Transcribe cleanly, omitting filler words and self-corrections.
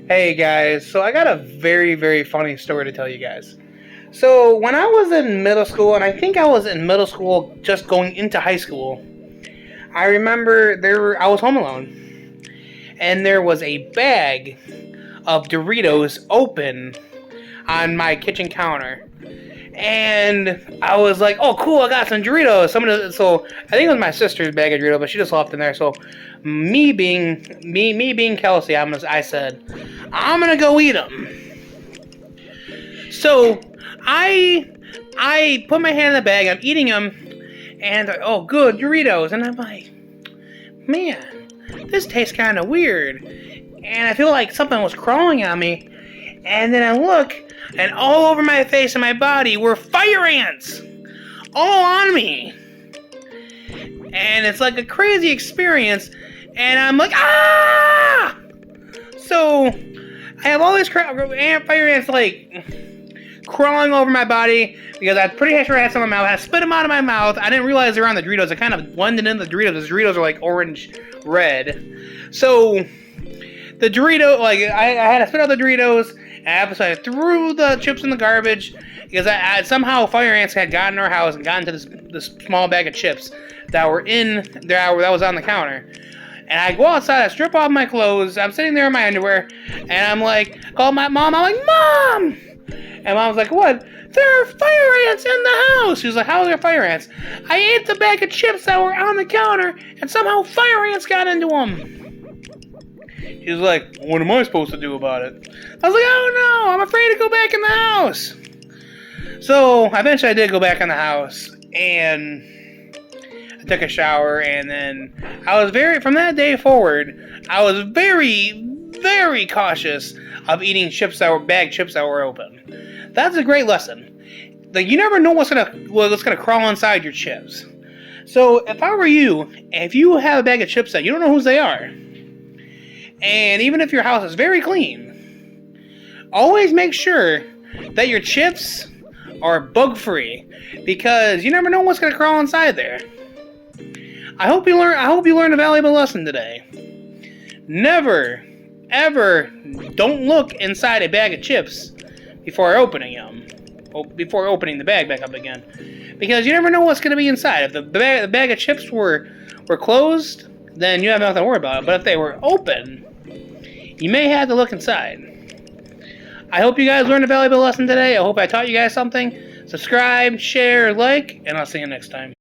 Hey guys, so I got a very funny story to tell you guys. So when I was in middle school, and I think I was in middle school just going into high school, I remember I was home alone, and there was a bag of Doritos open on my kitchen counter. And I was like, "Oh, cool! I got some Doritos." So I think it was my sister's bag of Doritos, but she just left in there. So me being Kelsey, I said, "I'm gonna go eat them." So I put my hand in the bag. I'm eating them, and oh, good Doritos. And I'm like, man, this tastes kind of weird. And I feel like something was crawling on me. And then I look, and all over my face and my body were fire ants, all on me. And it's like a crazy experience. And I'm like, ah! So I have all these fire ants like crawling over my body because I'm pretty sure I had some in my mouth. I spit them out of my mouth. I didn't realize they were on the Doritos. I kind of blended in the Doritos. The Doritos are like orange red. So the Dorito, like I had to spit out the Doritos. And so I threw the chips in the garbage because I somehow fire ants had gotten in our house and gotten to this small bag of chips that were in there that was on the counter. And I go outside, I strip off my clothes, I'm sitting there in my underwear, and I'm like, call my mom, I'm like, Mom! And Mom's like, what? There are fire ants in the house! She's like, how are there fire ants? I ate the bag of chips that were on the counter, and somehow fire ants got into them. She's like, what am I supposed to do about it? I was like, oh no, I'm afraid to go back in the house. So eventually I did go back in the house, and I took a shower, and then from that day forward, I was very cautious of eating bagged chips that were open. That's a great lesson. Like, you never know what's gonna crawl inside your chips. So if I were you, if you have a bag of chips that you don't know whose they are, and even if your house is very clean, always make sure that your chips are bug-free, because you never know what's going to crawl inside there. I hope you learned a valuable lesson today. Never, ever, don't look inside a bag of chips before opening them. Before opening the bag back up again, because you never know what's going to be inside. If the bag of chips were closed, then you have nothing to worry about. But if they were open, you may have to look inside. I hope you guys learned a valuable lesson today. I hope I taught you guys something. Subscribe, share, like, and I'll see you next time.